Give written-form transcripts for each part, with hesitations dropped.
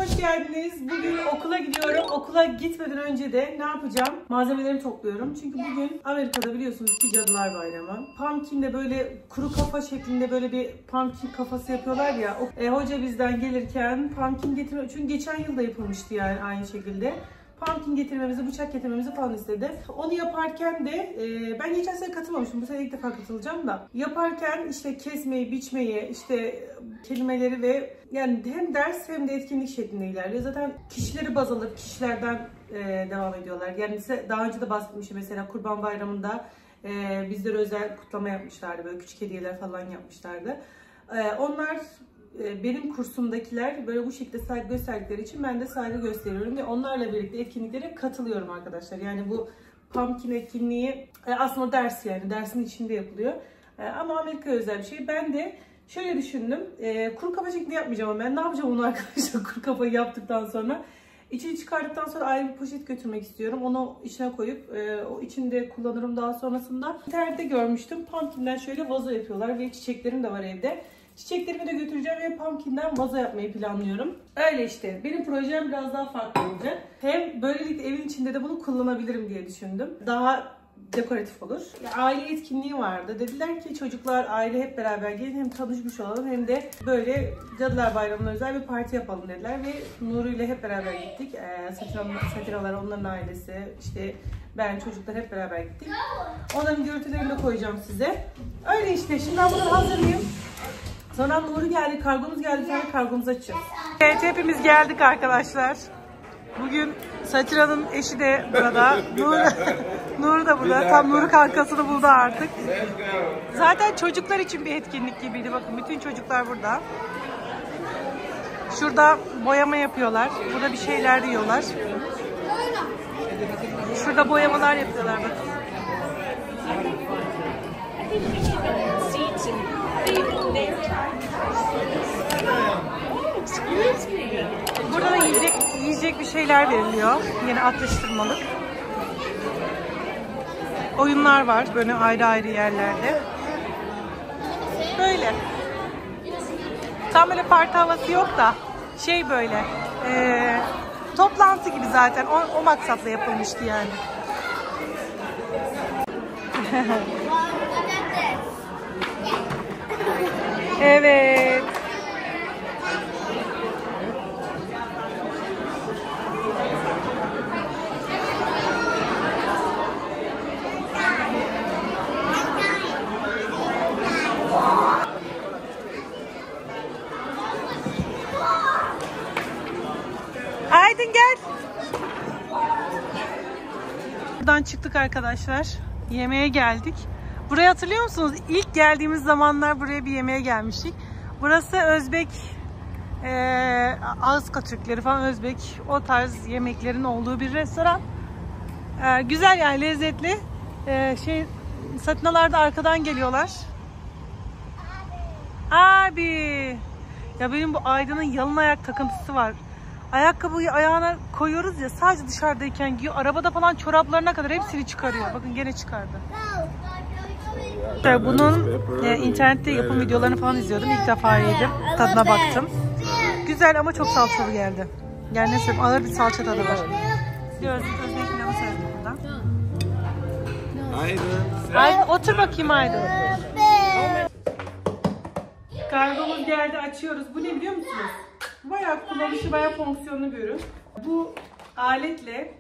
hoş geldiniz. Bugün okula gidiyorum. Okula gitmeden önce de ne yapacağım? Malzemelerimi topluyorum. Çünkü bugün Amerika'da biliyorsunuz ki Cadılar Bayramı. Pumpkin'de böyle kuru kafa şeklinde böyle bir pumpkin kafası yapıyorlar ya. Hoca bizden gelirken pumpkin getirme. Çünkü geçen yıl da yapılmıştı yani aynı şekilde. Pumpkin getirmemizi, bıçak getirmemizi falan istedi. Onu yaparken de ben geçen sene katılmamıştım. Bu sene ilk defa katılacağım da. Yaparken işte kesmeyi, biçmeyi, işte kelimeleri ve yani hem ders hem de etkinlik şeklinde ilerliyor. Zaten kişileri baz alıp kişilerden devam ediyorlar. Yani daha önce de bahsetmiştim mesela Kurban Bayramı'nda bizlere özel kutlama yapmışlardı. Böyle küçük hediyeler falan yapmışlardı. Onlar benim kursumdakiler böyle bu şekilde saygı gösterdikleri için ben de saygı gösteriyorum ve onlarla birlikte etkinliklere katılıyorum arkadaşlar. Yani bu pumpkin etkinliği aslında ders yani dersin içinde yapılıyor. Ama Amerika'ya özel bir şey. Ben de şöyle düşündüm. Kuru kafa şeklinde yapmayacağım ama ben ne yapacağım onu arkadaşlar kuru kafayı yaptıktan sonra. İçini çıkardıktan sonra ayrı bir poşet götürmek istiyorum. Onu içine koyup o içinde kullanırım daha sonrasında. İnternette görmüştüm. Pumpkin'den şöyle vazo yapıyorlar ve çiçeklerim de var evde. Çiçeklerimi de götüreceğim ve pumpkin'den vazo yapmayı planlıyorum. Öyle işte. Benim projem biraz daha farklı olacak. Hem böylelikle evin içinde de bunu kullanabilirim diye düşündüm. Daha dekoratif olur. Aile etkinliği vardı. Dediler ki çocuklar aile hep beraber gelin hem tanışmış olalım hem de böyle Cadılar Bayramı'na özel bir parti yapalım dediler ve Nuru ile hep beraber gittik. Satiralar, onların ailesi, işte ben, çocuklar hep beraber gittik. Onların görüntülerini de koyacağım size. Öyle işte. Şimdi ben bunu hazırlayayım. Sonra Nuri geldi, kargomuz geldi. Sonra kargomuzu açacağız. Evet, hepimiz geldik arkadaşlar. Bugün Satira'nın eşi de burada. Nur da burada. Tam Nuri kankasını buldu artık. Zaten çocuklar için bir etkinlik gibiydi. Bakın bütün çocuklar burada. Şurada boyama yapıyorlar. Burada bir şeyler yiyorlar. Şurada boyamalar yapıyorlar bakın. Burada da yiyecek bir şeyler veriliyor. Yine atıştırmalık. Oyunlar var böyle ayrı ayrı yerlerde. Böyle. Tam böyle parti havası yok da şey böyle toplantı gibi zaten o maksatla yapılmıştı yani. Evet. Aydın gel. Buradan çıktık arkadaşlar. Yemeğe geldik. Burayı hatırlıyor musunuz? İlk geldiğimiz zamanlar buraya bir yemeğe gelmiştik. Burası Özbek, Ağızka Türkleri falan Özbek o tarz yemeklerin olduğu bir restoran. Güzel yani lezzetli. Satinalar da arkadan geliyorlar. Abi. Ya benim bu Aydın'ın yalın ayak takıntısı var. Ayakkabıyı ayağına koyuyoruz ya sadece dışarıdayken giyiyor. Arabada falan çoraplarına kadar hepsini çıkarıyor. Bakın gene çıkardı. Bunun internette yapım videolarını falan izliyordum. İlk defa yedim. Tadına baktım. Güzel ama çok salçalı geldi. Yani neyse ağır bir salça tadı var. Özbek pilavı sevdim buradan. Aydın otur bakayım Aydın. Kargomuz geldi, açıyoruz. Bu ne biliyor musunuz? Bayağı kullanışlı, bayağı fonksiyonlu bir ürün. Bu aletle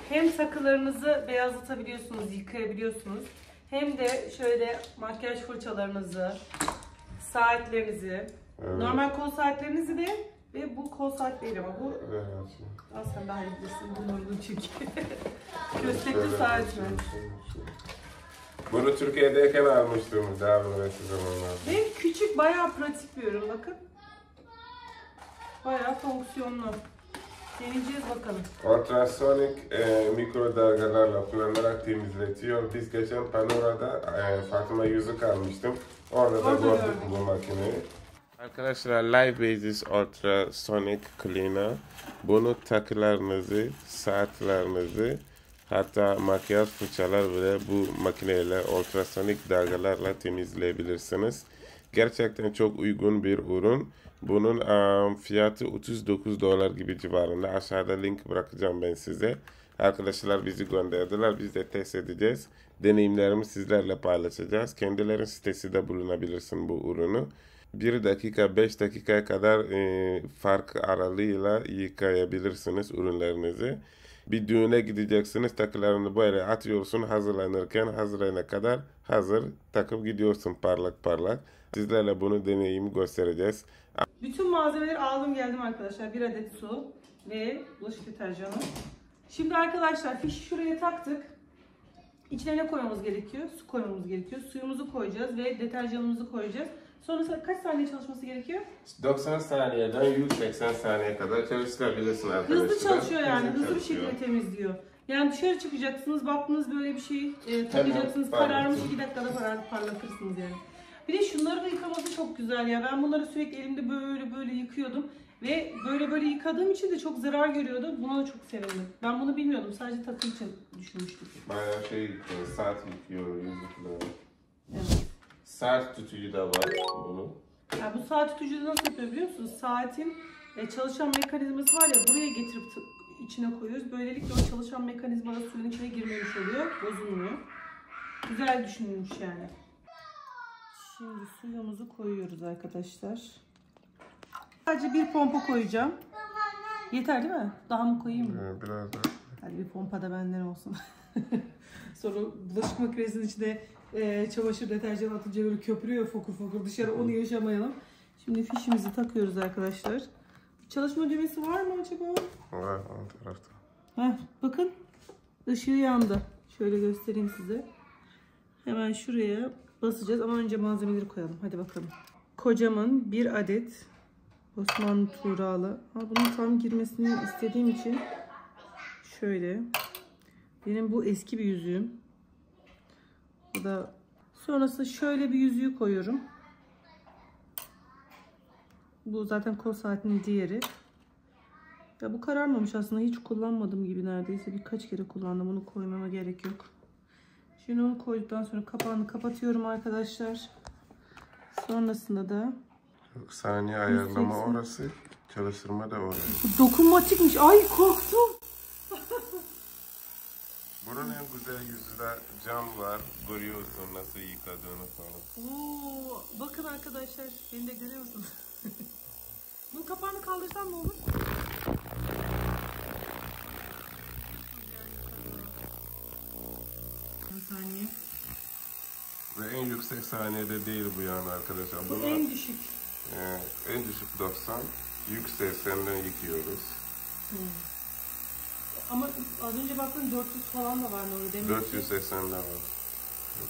hem sakılarınızı beyazlatabiliyorsunuz, yıkayabiliyorsunuz. Hem de şöyle makyaj fırçalarınızı, saatlerinizi, evet. Normal kol saatlerinizi de ve bu kol saat değil ama bu aslında daha iyi bilirsin, bu Nur'un çünkü. Köstekli saat mi? Bunu Türkiye'deyken almıştım daha böyle zamanlarda. Ve küçük, bayağı pratik bir ürün bakın. Bayağı fonksiyonlu. Deneyeceğiz bakalım. Ultrasonik mikrodalgalarla kullanarak temizletiyor. Biz geçen Panora'da Fatıma yüzük almıştım. Orada da gördük bu makineyi. Arkadaşlar Live Basis Ultrasonic Cleaner. Bunu takılarınızı, saatlerinizi, hatta makyaj fırçalar bile bu makineyle ultrasonik dalgalarla temizleyebilirsiniz. Gerçekten çok uygun bir ürün. Bunun fiyatı 39 dolar gibi civarında. Aşağıda link bırakacağım ben size. Arkadaşlar bizi gönderdiler. Biz de test edeceğiz. Deneyimlerimi sizlerle paylaşacağız. Kendilerinin sitesinde bulunabilirsin bu ürünü. 1 dakika 5 dakikaya kadar fark aralığıyla yıkayabilirsiniz ürünlerinizi. Bir düğüne gideceksiniz, takılarını böyle atıyorsun, hazırlanana kadar hazır takıp gidiyorsun parlak parlak. Sizlerle bunu deneyimi göstereceğiz. Bütün malzemeleri aldım geldim arkadaşlar. 1 adet su ve bulaşık deterjanı. Şimdi arkadaşlar fişi şuraya taktık. İçine ne koymamız gerekiyor? Su koymamız gerekiyor. Suyumuzu koyacağız ve deterjanımızı koyacağız. Sonrasında kaç saniye çalışması gerekiyor? 90 saniyeden 180 saniye kadar çalıştırabilirsin arkadaşlar. Hızlı çalışıyor yani. Hızlı bir şekilde temizliyor. Yani dışarı çıkacaksınız, baktınız böyle bir şey takacaksınız, kararmış 2 dakikada parlatırsınız yani. Bir de şunları da yıkaması çok güzel ya. Ben bunları sürekli elimde böyle yıkıyordum. Ve böyle yıkadığım için de çok zarar görüyordu. Buna da çok sevindim. Ben bunu bilmiyordum. Sadece takı için düşünmüştüm. Bayağı saat yıkıyor yüzükleri. Evet. Saat tutucu da var bunun. Yani bu saat tutucuyu nasıl yapıyor biliyor musunuz? Saatin çalışan mekanizması var ya, buraya getirip içine koyuyoruz. Böylelikle o çalışan mekanizma da suyun içine girmemiş oluyor. Bozulmuyor. Güzel düşünülmüş yani. Şimdi suyumuzu koyuyoruz arkadaşlar. Sadece bir pompa koyacağım. Yeter değil mi? Daha mı koyayım mı? Biraz daha. Hadi bir pompa da benden olsun. Sonra bulaşık makinesinin içinde çamaşır deterjanı atınca böyle köpürüyor fokur fokur, dışarı onu yaşamayalım. Şimdi fişimizi takıyoruz arkadaşlar. Çalışma düğmesi var mı acaba? Var o tarafta. Heh, bakın ışığı yandı. Şöyle göstereyim size. Hemen şuraya basacağız ama önce malzemeleri koyalım. Hadi bakalım. Kocaman bir adet Osmanlı tuğralı. Bunun tam girmesini istediğim için şöyle. Benim bu eski bir yüzüğüm. Bu da sonrasında şöyle bir yüzüğü koyuyorum. Bu zaten kol saatinin diğeri. Ya bu kararmamış aslında, hiç kullanmadım gibi neredeyse. Birkaç kere kullandım. Bunu koymama gerek yok. Şimdi onu koyduktan sonra kapağını kapatıyorum arkadaşlar. Sonrasında da saniye ayarlama orası, çalıştırma da orası. Bu dokunmatikmiş. Ay korktum. Bunun en güzel yüzü de cam var. Görüyorsun nasıl yıkadığını falan. Oo, bakın arkadaşlar, beni de görüyor musunuz? Bunun kapağını kaldırsam ne olur? Bir saniye. Ve en yüksek saniyede değil bu yani arkadaşlar. Bu en düşük. En düşük 90. Yüksek senden yıkıyoruz. Ama az önce baktım 400 falan da var Nuri. 480 de var.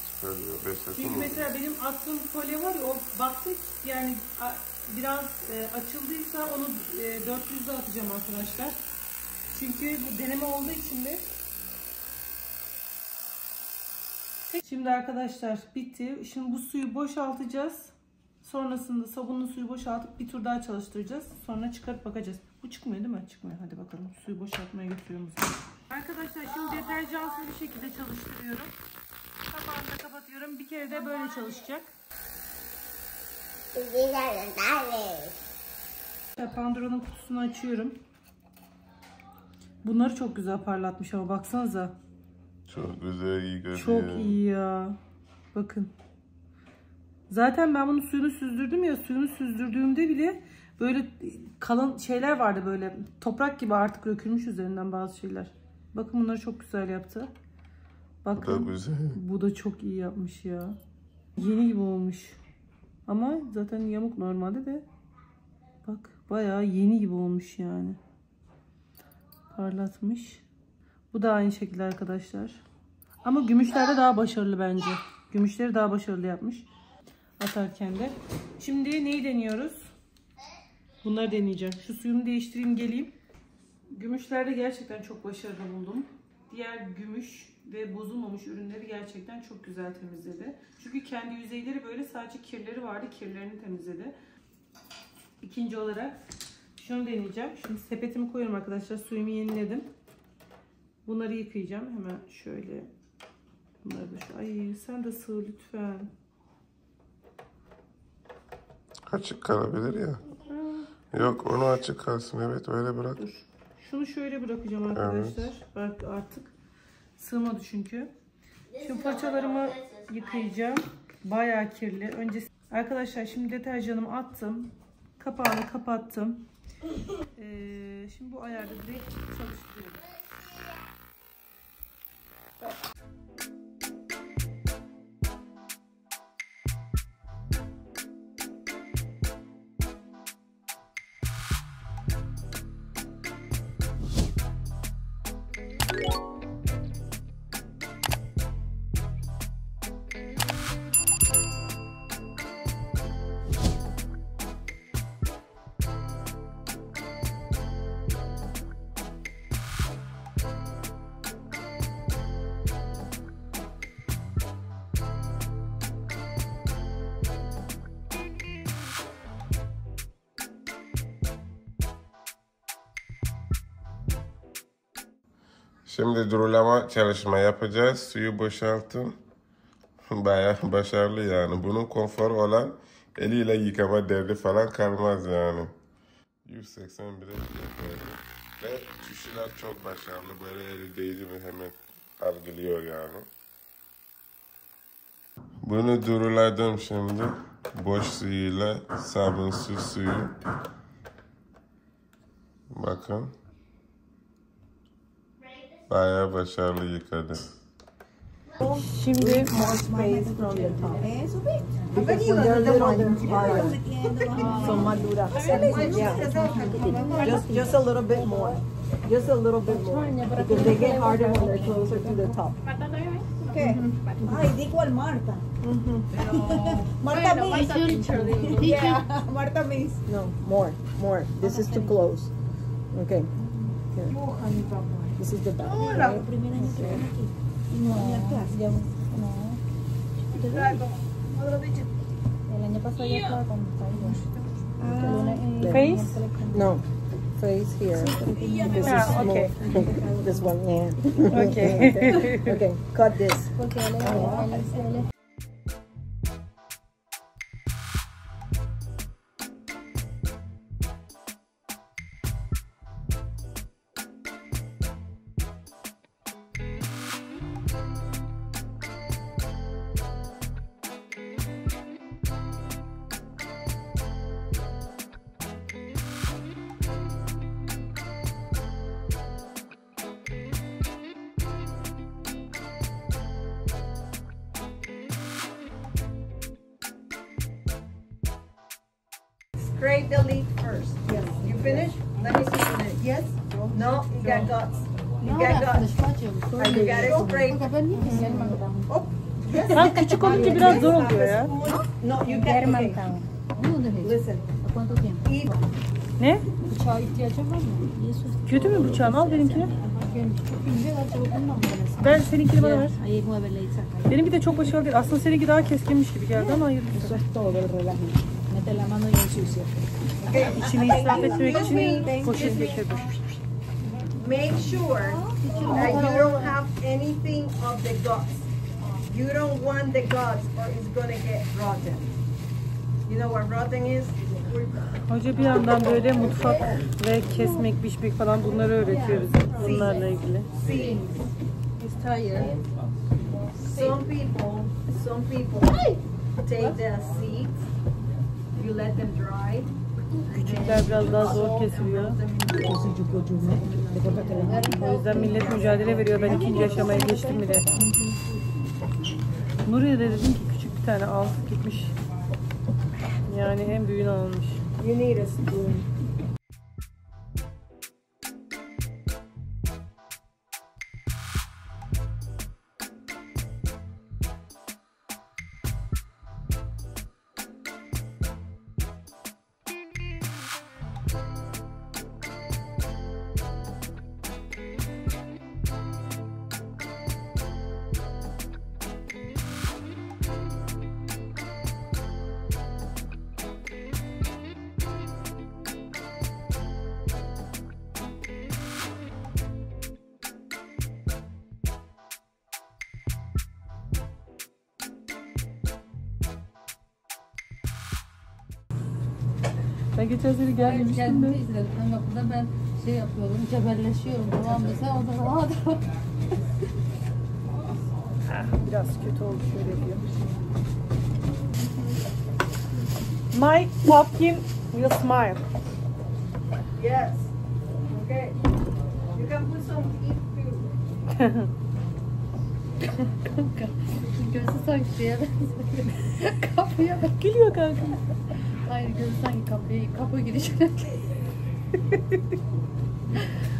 Çıkarıyor. 5 dakika. Çünkü mesela benim attığım folyo var ya, o baktık yani biraz açıldıysa onu 400'de atacağım arkadaşlar. Çünkü bu deneme olduğu için de. Şimdi arkadaşlar bitti. Şimdi bu suyu boşaltacağız. Sonrasında sabunlu suyu boşaltıp bir tur daha çalıştıracağız. Sonra çıkarıp bakacağız. Bu çıkmıyor değil mi? Çıkmıyor. Hadi bakalım. Suyu boşaltmaya götürüyoruz. Arkadaşlar şimdi deterjansız bir şekilde çalıştırıyorum. Kapağını da kapatıyorum. Bir kere de böyle çalışacak. Pandora'nın kutusunu açıyorum. Bunları çok güzel parlatmış ama baksanıza. Çok güzel, iyi görünüyor. Çok iyi ya. Bakın. Zaten ben bunun suyunu süzdürdüm ya. Suyunu süzdürdüğümde bile böyle kalın şeyler vardı, böyle toprak gibi artık dökülmüş üzerinden bazı şeyler. Bakın bunları çok güzel yaptı. Bakın. Bu da güzel. Bu da çok iyi yapmış ya. Yeni gibi olmuş. Ama zaten yamuk normalde de. Bak bayağı yeni gibi olmuş yani. Parlatmış. Bu da aynı şekilde arkadaşlar. Ama gümüşlerde daha başarılı bence. Gümüşleri daha başarılı yapmış. Atarken de. Şimdi neyi deniyoruz? Bunları deneyeceğim. Şu suyumu değiştireyim geleyim. Gümüşlerde gerçekten çok başarılı buldum. Diğer gümüş ve bozulmamış ürünleri gerçekten çok güzel temizledi. Çünkü kendi yüzeyleri böyle, sadece kirleri vardı. Kirlerini temizledi. İkinci olarak şunu deneyeceğim. Şimdi sepetimi koyuyorum arkadaşlar. Suyumu yeniledim. Bunları yıkayacağım. Hemen şöyle. Bunları da şu. Ay sen de sığ lütfen. Açık kalabilir ya. Yok, onu açık kalsın. Evet, öyle bırak. Dur. Şunu şöyle bırakacağım arkadaşlar. Bak artık sığmadı çünkü. Şimdi fırçalarımı yıkayacağım. Bayağı kirli. Önce arkadaşlar şimdi deterjanımı attım. Kapağını kapattım. Şimdi bu ayarda direkt çalıştırıyorum. Şimdi durulama çalışma yapacağız. Suyu boşaltın. Bayağı başarılı yani. Bunun konforu olan eliyle yıkama derdi falan kalmaz yani. 181'e ve tuşlar çok başarılı. Böyle eli değdi mi hemen algılıyor yani. Bunu duruladım şimdi. Boş suyuyla sabunsuz suyu. Bakın. Bayağı başarılı yıkadı. Şimdi More space from the top. Because when they're little, they're hard. So madura. Yeah. Just a little bit more. Just a little bit more. Because they get harder when they're closer to the top. ¿Qué? Ay, di cuál Marta. Marta Miss. Yeah, Marta Miss. No, more, more. This is too close. Okay. Here. This is the back. Right? El año pasado ya estaba con face. No. Face here. This is okay. small. This one, yeah. Okay. Okay, cut this. porque él es Scrape the leaf first. Yes. You finished? Let me see the leaf. Yes? No, you got guts. You got guts. And you got it scraped. Oh. Ha, küçük olunca biraz zor oluyor ya. No, you got it. Listen. ¿Cuánto tiempo? Eat. Ne? Bıçağa ihtiyacın var mı? Kötü mü bıçağın? Al benimkini. Pince var çabuk bundan böyle. Ben seninkini bana ver. Ahí muévele y saca. Benim bir de çok başarılı değil. Aslında seninki daha keskinmiş gibi geldi ama hayır. Eso es todo el relajo. Mete la mano y ensucia. İçini israf etmek için poşet getirdim. Make sure that you don't have anything of the guts. You don't want the guts or it's gonna get rotten. You know what rotten is? Hoca bir yandan böyle mutfak ve kesmek, biçmek falan bunları öğretiyor bize. Bunlarla ilgili. See, It's tired. some people take the seeds, you let them dry. Küçükler biraz daha zor kesiliyor. O yüzden millet mücadele veriyor. Ben ikinci aşamaya geçtim bile. Nuriye de dedim ki küçük bir tane al, gitmiş. Yani en büyüğünü almış. You need a spoon. Sen geçen sene gelmiştin Kendimi de. izledim. Hem okulda ben şey yapıyorum, cebelleşiyorum. Tamam mı? Sen orada rahat ol. Biraz kötü oldu şöyle diyor. My pumpkin will smile. Yes. Okay. You can put some heat too. Gözü sanki şeye benziyor. Kapıya bak. Gülüyor kanka. Hayır, gözü sanki kapı girişine.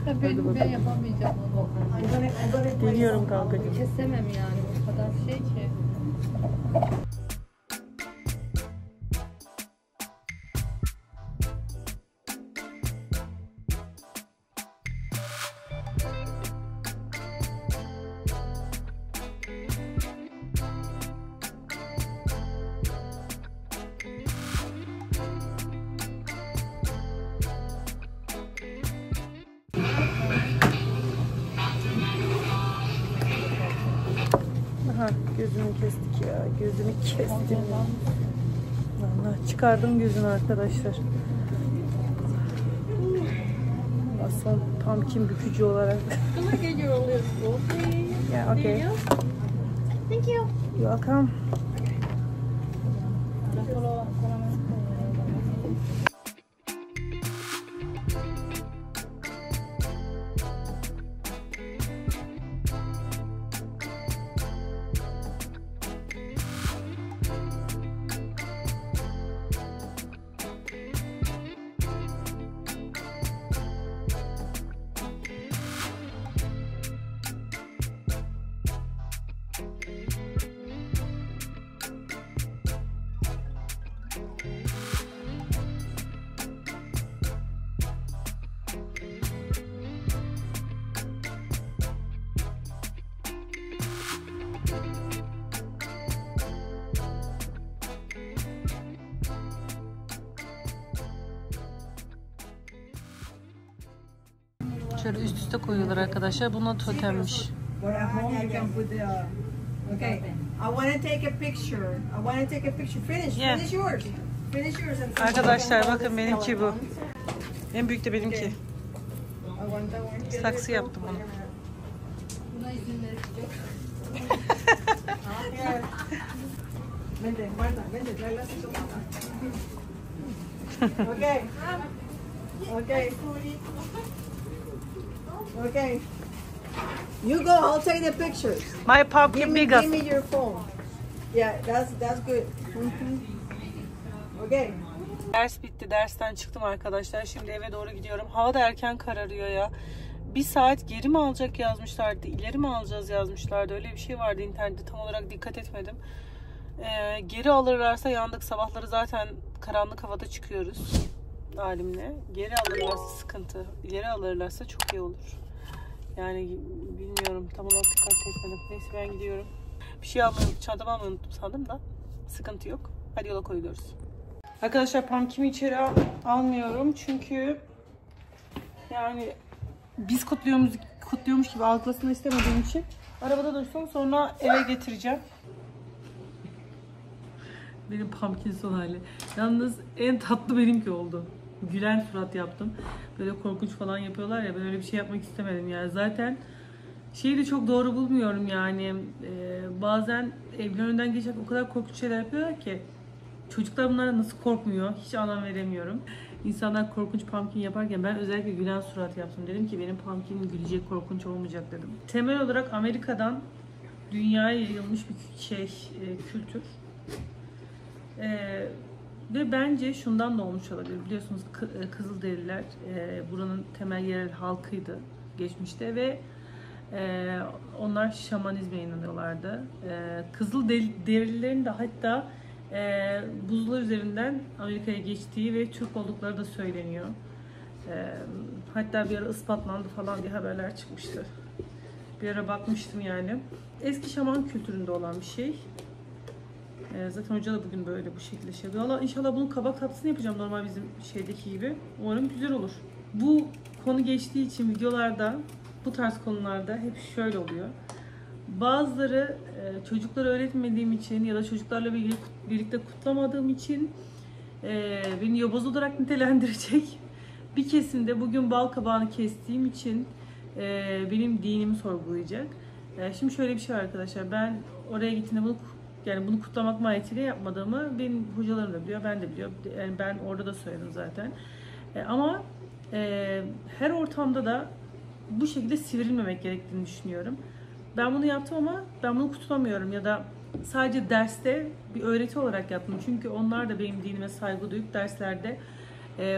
Ben yapamayacağım onu. I'm gonna play Geliyorum some. kankacığım. Kesemem yani, o kadar şey ki. Aha gözünü kestik ya. Gözünü kestim. Vallahi çıkardım gözünü arkadaşlar. Son pumpkin bükücü olarak. Look at your lips, okay? Yeah, okay. Thank you. You're welcome. Şöyle üst üste koyuyorlar arkadaşlar. Buna totemmiş. But at home you can put the. Okay. I want to take a picture. I want to take a picture. Finish. Yeah. Finish yours. Finish yours. And Arkadaşlar bakın benimki bu. En büyük de benimki. I want that one. Saksı yaptım onu. Buna izin verecek. Vente, Marta, vente, trae las Okay. Okay. Okay. You go, I'll take the pictures. My pumpkin Give me biggest. your phone. Yeah, that's good. Okay. Ders bitti. Dersten çıktım arkadaşlar. Şimdi eve doğru gidiyorum. Hava da erken kararıyor ya. Bir saat geri mi alacak yazmışlardı, ileri mi alacağız yazmışlardı. Öyle bir şey vardı internette. Tam olarak dikkat etmedim. Geri alırlarsa yandık. Sabahları zaten karanlık havada çıkıyoruz halimle. Geri alırlarsa sıkıntı. İleri alırlarsa çok iyi olur. Yani bilmiyorum. Tam olarak dikkat etmedim. Neyse ben gidiyorum. Bir şey almayı, çantamı almayı unuttum sandım da. Sıkıntı yok. Hadi yola koyuyoruz. Arkadaşlar pumpkin'i içeri almıyorum. Çünkü yani biz kutluyormuş gibi algılasını istemediğim için arabada dursun, sonra eve getireceğim. Benim pumpkin son hali. Yalnız en tatlı benimki oldu. Gülen surat yaptım. Böyle korkunç falan yapıyorlar ya, ben öyle bir şey yapmak istemedim yani. Zaten şeyi de çok doğru bulmuyorum yani. Bazen evlerin önünden geçen o kadar korkunç şeyler yapıyorlar ki çocuklar bunlara nasıl korkmuyor hiç anlam veremiyorum. İnsanlar korkunç pumpkin yaparken ben özellikle gülen surat yaptım. Dedim ki benim pumpkinim gülecek, korkunç olmayacak dedim. Temel olarak Amerika'dan dünyaya yayılmış bir kültür. Ve bence şundan da olmuş olabilir. Biliyorsunuz Kızılderililer buranın temel yerel halkıydı geçmişte ve onlar şamanizme inanıyorlardı. Kızılderililerin de hatta buzlar üzerinden Amerika'ya geçtiği ve Türk oldukları da söyleniyor. Hatta bir ara ispatlandı falan diye haberler çıkmıştı. Bir ara bakmıştım yani. Eski şaman kültüründe olan bir şey. Zaten hoca da bugün böyle bu şekilde şey yapıyor. Allah inşallah bunun kabak tatlısını yapacağım normal bizim şeydeki gibi. Umarım güzel olur. Bu konu geçtiği için videolarda bu tarz konularda hep şöyle oluyor. Bazıları çocuklara öğretmediğim için ya da çocuklarla birlikte kutlamadığım için beni yobaz olarak nitelendirecek. Bir kesimde bugün bal kabağını kestiğim için benim dinimi sorgulayacak. Şimdi şöyle bir şey var arkadaşlar. Ben oraya gittiğimde bunu kutlamak mahiyetiyle yapmadığımı benim hocalarım da biliyor, ben de biliyorum. Yani ben orada da söyledim zaten. Ama her ortamda da bu şekilde sivrilmemek gerektiğini düşünüyorum. Ben bunu yaptım ama ben bunu kutlamıyorum ya da sadece derste bir öğreti olarak yaptım. Çünkü onlar da benim dinime saygı duyup derslerde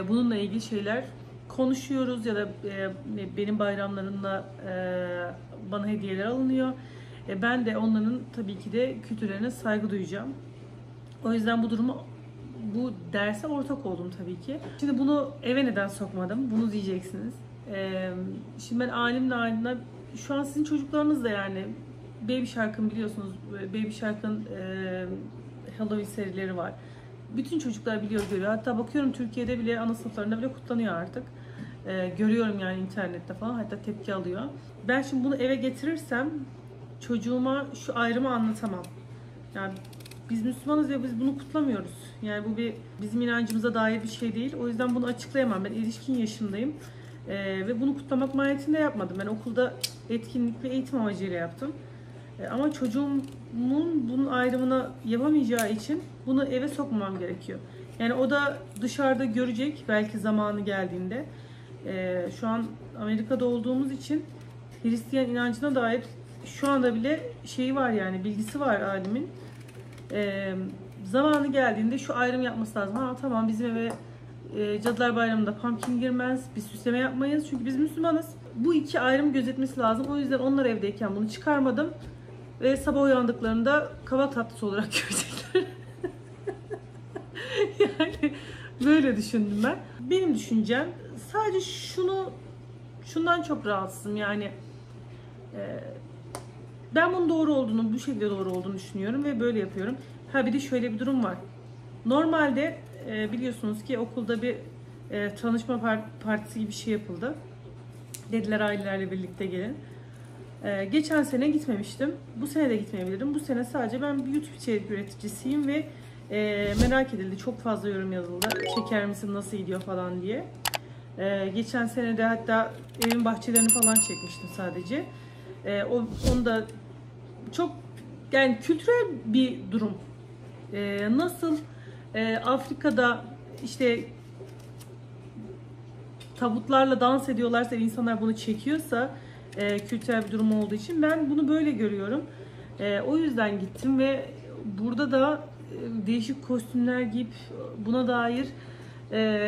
bununla ilgili şeyler konuşuyoruz ya da benim bayramlarında bana hediyeler alınıyor. Ben de onların tabii ki de kültürlerine saygı duyacağım. O yüzden bu derse ortak oldum tabii ki. Şimdi bunu eve neden sokmadım? Bunu diyeceksiniz. Şimdi ben alimle şu an sizin çocuklarınız da yani Baby Shark'ın biliyorsunuz. Baby Shark'ın Halloween serileri var. Bütün çocuklar biliyor, görüyor. Hatta bakıyorum Türkiye'de bile ana sınıflarında bile kutlanıyor artık. Görüyorum yani internette falan, hatta tepki alıyor. Ben şimdi bunu eve getirirsem çocuğuma şu ayrımı anlatamam. Yani biz Müslümanız ve biz bunu kutlamıyoruz. Yani bu bizim inancımıza dair bir şey değil. O yüzden bunu açıklayamam. Ben erişkin yaşındayım. Ve bunu kutlamak mahiyetinde yapmadım. Ben okulda etkinlik ve eğitim amacıyla yaptım. Ama çocuğumun bunun ayrımını yapamayacağı için bunu eve sokmamam gerekiyor. Yani o da dışarıda görecek belki zamanı geldiğinde. Şu an Amerika'da olduğumuz için Hristiyan inancına dair şu anda bile şeyi var, yani bilgisi var alimin. Zamanı geldiğinde şu ayrım yapması lazım. Ha tamam, bizim eve Cadılar Bayramı'nda pumpkin girmez, biz süsleme yapmayız çünkü biz Müslümanız. Bu iki ayrım gözetmesi lazım. O yüzden onlar evdeyken bunu çıkarmadım. Ve sabah uyandıklarında kabak tatlısı olarak görecekler. Yani böyle düşündüm ben. Benim düşüncem sadece şundan çok rahatsızım yani. Ben bunun bu şekilde doğru olduğunu düşünüyorum ve böyle yapıyorum. Ha bir de şöyle bir durum var. Normalde biliyorsunuz ki okulda bir tanışma partisi gibi bir şey yapıldı. Dediler ailelerle birlikte gelin. Geçen sene gitmemiştim. Bu sene de gitmeyebilirim. Bu sene sadece ben bir YouTube içerik üreticisiyim ve merak edildi. Çok fazla yorum yazıldı. Çeker misin, nasıl gidiyor falan diye. Geçen sene de hatta evin bahçelerini falan çekmiştim sadece. Onu da çok yani kültürel bir durum. Nasıl Afrika'da işte tabutlarla dans ediyorlarsa, insanlar bunu çekiyorsa kültürel bir durum olduğu için ben bunu böyle görüyorum. O yüzden gittim ve burada da değişik kostümler giyip buna dair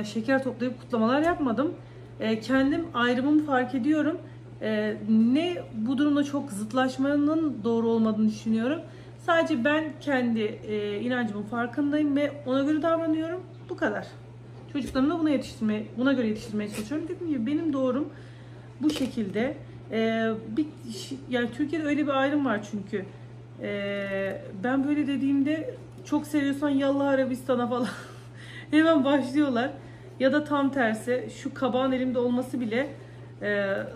şeker toplayıp kutlamalar yapmadım. Kendim ayrımımı fark ediyorum. Ne bu durumda çok zıtlaşmanın doğru olmadığını düşünüyorum. Sadece ben kendi inancımın farkındayım ve ona göre davranıyorum. Bu kadar. Çocuklarımı da buna göre yetiştirmeye çalışıyorum. Dediğim gibi benim doğrum bu şekilde. Yani Türkiye'de öyle bir ayrım var çünkü. Ben böyle dediğimde çok seviyorsan yallah Arabistan'a falan hemen başlıyorlar. Ya da tam tersi, şu kabağın elimde olması bile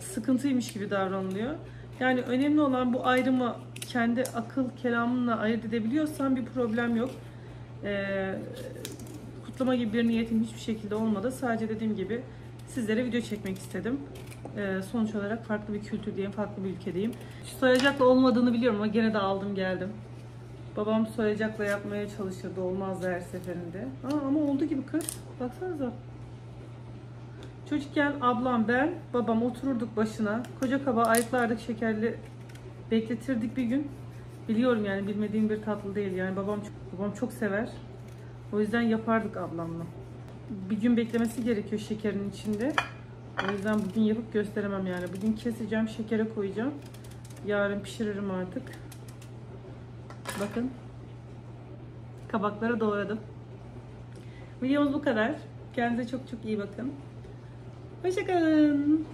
sıkıntıymış gibi davranılıyor. Yani önemli olan bu ayrımı kendi akıl kelamınla ayırt edebiliyorsan bir problem yok. Kutlama gibi bir niyetim hiçbir şekilde olmadı. Sadece dediğim gibi sizlere video çekmek istedim. Sonuç olarak farklı bir kültürdeyim, farklı bir ülkedeyim. Şu soyacakla olmadığını biliyorum ama gene de aldım geldim. Babam soyacakla yapmaya çalışırdı, olmazdı her seferinde. Ama oldu gibi kız. Baksanıza. Çocukken ablam, ben, babam otururduk başına. Koca kabağı ayıklardık, şekerli bekletirdik bir gün. Biliyorum yani, bilmediğim bir tatlı değil. Yani babam çok sever. O yüzden yapardık ablamla. Bir gün beklemesi gerekiyor şekerin içinde. O yüzden bugün yapıp gösteremem yani. Bugün keseceğim, şekere koyacağım. Yarın pişiririm artık. Bakın. Kabakları doğradım. Videomuz bu kadar. Kendinize çok çok iyi bakın. Hoşça kalın.